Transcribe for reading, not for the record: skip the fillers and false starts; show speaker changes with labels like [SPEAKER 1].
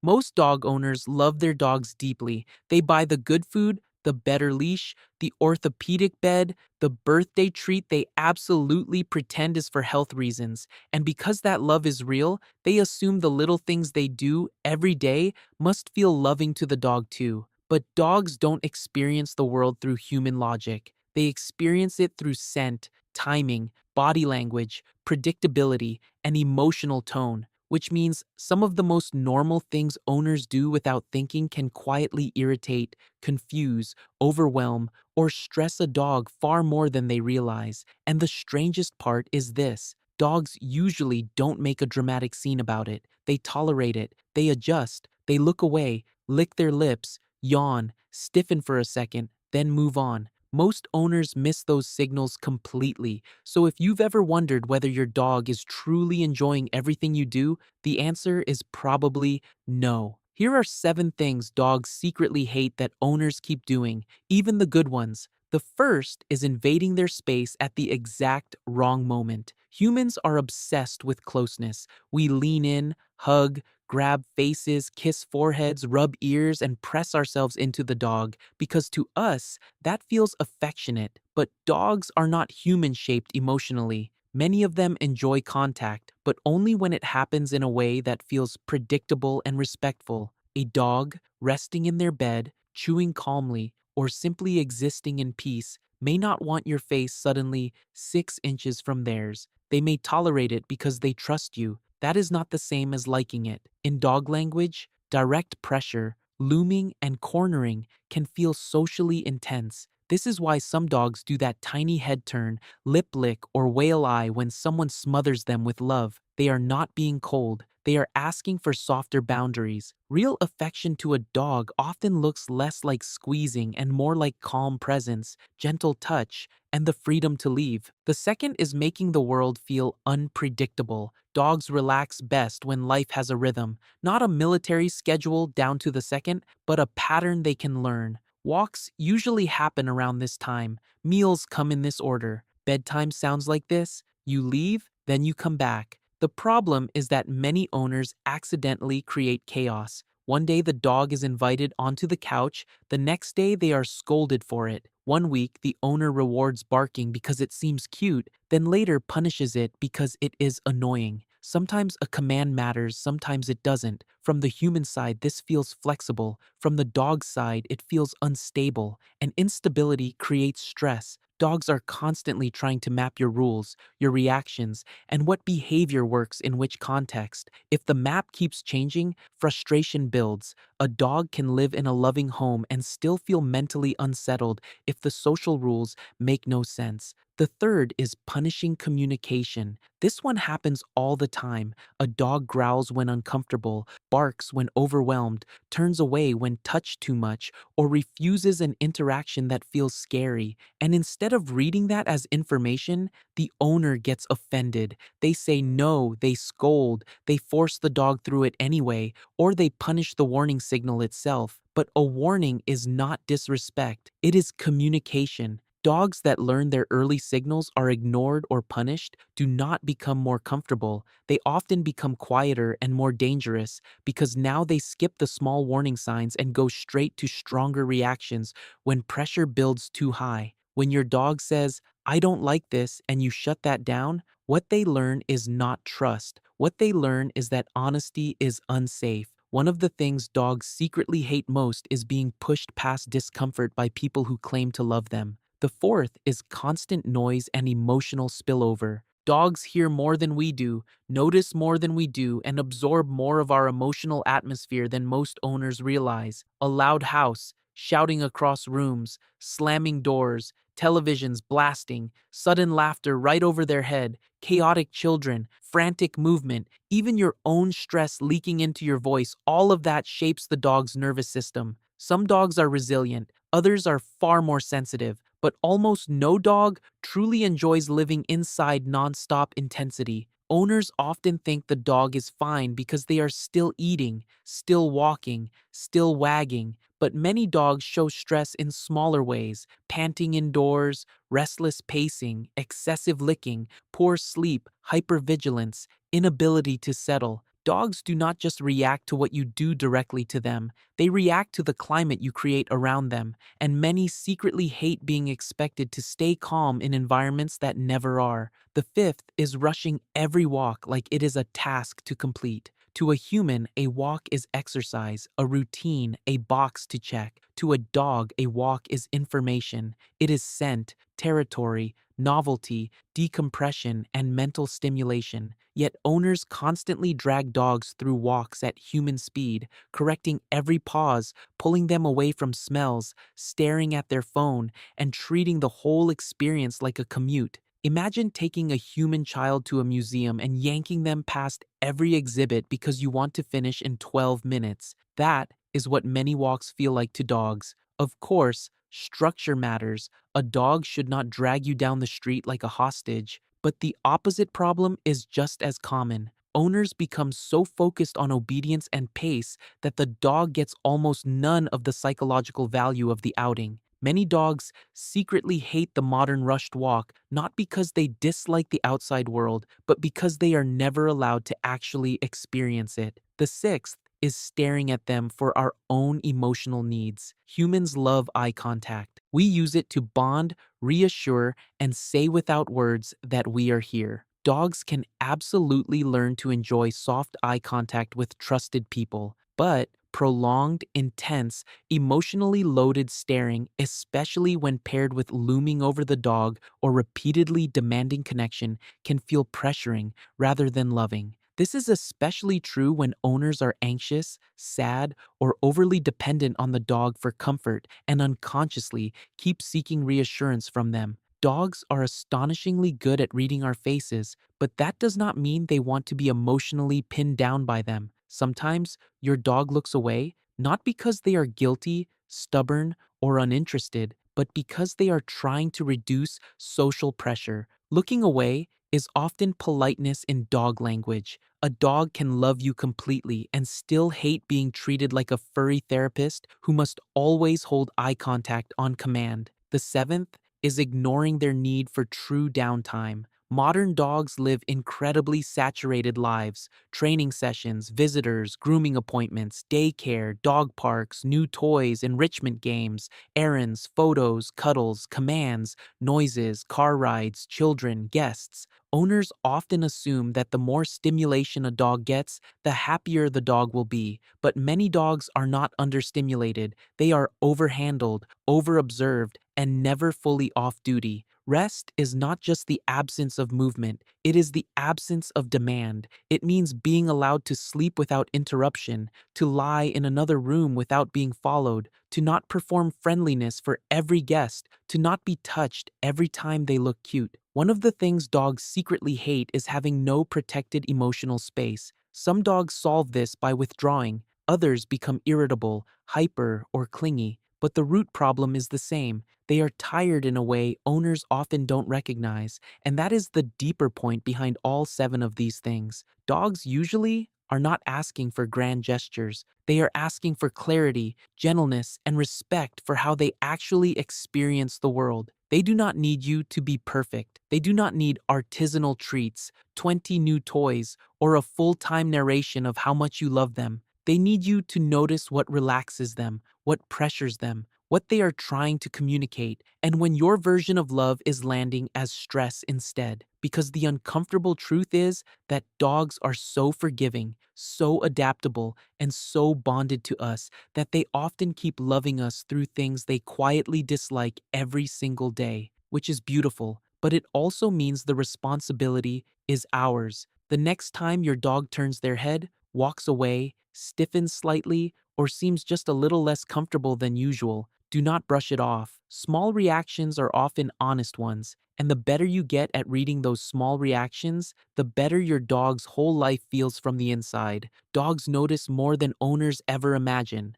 [SPEAKER 1] Most dog owners love their dogs deeply. They buy the good food, the better leash, the orthopedic bed, the birthday treat they absolutely pretend is for health reasons. And because that love is real, they assume the little things they do every day must feel loving to the dog too. But dogs don't experience the world through human logic. They experience it through scent, timing, body language, predictability, and emotional tone, which means some of the most normal things owners do without thinking can quietly irritate, confuse, overwhelm, or stress a dog far more than they realize. And the strangest part is this: dogs usually don't make a dramatic scene about it. They tolerate it, they adjust, they look away, lick their lips, yawn, stiffen for a second, then move on. Most owners miss those signals completely. So if you've ever wondered whether your dog is truly enjoying everything you do, the answer is probably no. Here are 7 things dogs secretly hate that owners keep doing, even the good ones. The first is invading their space at the exact wrong moment. Humans are obsessed with closeness. We lean in, hug, grab faces, kiss foreheads, rub ears, and press ourselves into the dog because to us, that feels affectionate. But dogs are not human-shaped emotionally. Many of them enjoy contact, but only when it happens in a way that feels predictable and respectful. A dog, resting in their bed, chewing calmly, or simply existing in peace, may not want your face suddenly 6 inches from theirs. They may tolerate it because they trust you. That is not the same as liking it. In dog language, direct pressure, looming, and cornering can feel socially intense. This is why some dogs do that tiny head turn, lip lick, or whale eye when someone smothers them with love. They are not being cold. They are asking for softer boundaries. Real affection to a dog often looks less like squeezing and more like calm presence, gentle touch, and the freedom to leave. The second is making the world feel unpredictable. Dogs relax best when life has a rhythm, not a military schedule down to the second, but a pattern they can learn. Walks usually happen around this time. Meals come in this order. Bedtime sounds like this. You leave, then you come back. The problem is that many owners accidentally create chaos. One day the dog is invited onto the couch, the next day they are scolded for it. One week the owner rewards barking because it seems cute, then later punishes it because it is annoying. Sometimes a command matters, sometimes it doesn't. From the human side, this feels flexible. From the dog's side, it feels unstable. And instability creates stress. Dogs are constantly trying to map your rules, your reactions, and what behavior works in which context. If the map keeps changing, frustration builds. A dog can live in a loving home and still feel mentally unsettled if the social rules make no sense. The third is punishing communication. This one happens all the time. A dog growls when uncomfortable, barks when overwhelmed, turns away when touched too much, or refuses an interaction that feels scary. And instead of reading that as information, the owner gets offended. They say no, they scold, they force the dog through it anyway, or they punish the warning signal itself. But a warning is not disrespect, it is communication. Dogs that learn their early signals are ignored or punished do not become more comfortable. They often become quieter and more dangerous because now they skip the small warning signs and go straight to stronger reactions when pressure builds too high. When your dog says, "I don't like this," and you shut that down, what they learn is not trust. What they learn is that honesty is unsafe. One of the things dogs secretly hate most is being pushed past discomfort by people who claim to love them. The fourth is constant noise and emotional spillover. Dogs hear more than we do, notice more than we do, and absorb more of our emotional atmosphere than most owners realize. A loud house, shouting across rooms, slamming doors, televisions blasting, sudden laughter right over their head, chaotic children, frantic movement, even your own stress leaking into your voice, all of that shapes the dog's nervous system. Some dogs are resilient, others are far more sensitive, but almost no dog truly enjoys living inside nonstop intensity. Owners often think the dog is fine because they are still eating, still walking, still wagging, but many dogs show stress in smaller ways: panting indoors, restless pacing, excessive licking, poor sleep, hypervigilance, inability to settle. Dogs do not just react to what you do directly to them, they react to the climate you create around them, and many secretly hate being expected to stay calm in environments that never are. The fifth is rushing every walk like it is a task to complete. To a human, a walk is exercise, a routine, a box to check. To a dog, a walk is information. It is scent, territory, novelty, decompression, and mental stimulation. Yet owners constantly drag dogs through walks at human speed, correcting every pause, pulling them away from smells, staring at their phone, and treating the whole experience like a commute. Imagine taking a human child to a museum and yanking them past every exhibit because you want to finish in 12 minutes. That is what many walks feel like to dogs. Of course, structure matters. A dog should not drag you down the street like a hostage. But the opposite problem is just as common. Owners become so focused on obedience and pace that the dog gets almost none of the psychological value of the outing. Many dogs secretly hate the modern rushed walk, not because they dislike the outside world, but because they are never allowed to actually experience it. The sixth is staring at them for our own emotional needs. Humans love eye contact. We use it to bond, reassure, and say without words that we are here. Dogs can absolutely learn to enjoy soft eye contact with trusted people, but prolonged, intense, emotionally loaded staring, especially when paired with looming over the dog or repeatedly demanding connection, can feel pressuring rather than loving. This is especially true when owners are anxious, sad, or overly dependent on the dog for comfort and unconsciously keep seeking reassurance from them. Dogs are astonishingly good at reading our faces, but that does not mean they want to be emotionally pinned down by them. Sometimes your dog looks away, not because they are guilty, stubborn, or uninterested, but because they are trying to reduce social pressure. Looking away is often politeness in dog language. A dog can love you completely and still hate being treated like a furry therapist who must always hold eye contact on command. The seventh is ignoring their need for true downtime. Modern dogs live incredibly saturated lives. Training sessions, visitors, grooming appointments, daycare, dog parks, new toys, enrichment games, errands, photos, cuddles, commands, noises, car rides, children, guests. Owners often assume that the more stimulation a dog gets, the happier the dog will be. But many dogs are not understimulated. They are overhandled, overobserved, and never fully off duty. Rest is not just the absence of movement, it is the absence of demand. It means being allowed to sleep without interruption, to lie in another room without being followed, to not perform friendliness for every guest, to not be touched every time they look cute. One of the things dogs secretly hate is having no protected emotional space. Some dogs solve this by withdrawing, others become irritable, hyper, or clingy. But the root problem is the same. They are tired in a way owners often don't recognize, and that is the deeper point behind all seven of these things. Dogs usually are not asking for grand gestures. They are asking for clarity, gentleness, and respect for how they actually experience the world. They do not need you to be perfect. They do not need artisanal treats, 20 new toys, or a full-time narration of how much you love them. They need you to notice what relaxes them, what pressures them, what they are trying to communicate, and when your version of love is landing as stress instead. Because the uncomfortable truth is that dogs are so forgiving, so adaptable, and so bonded to us that they often keep loving us through things they quietly dislike every single day, which is beautiful, but it also means the responsibility is ours. The next time your dog turns their head, walks away, stiffens slightly, or seems just a little less comfortable than usual, do not brush it off. Small reactions are often honest ones, and the better you get at reading those small reactions, the better your dog's whole life feels from the inside. Dogs notice more than owners ever imagine.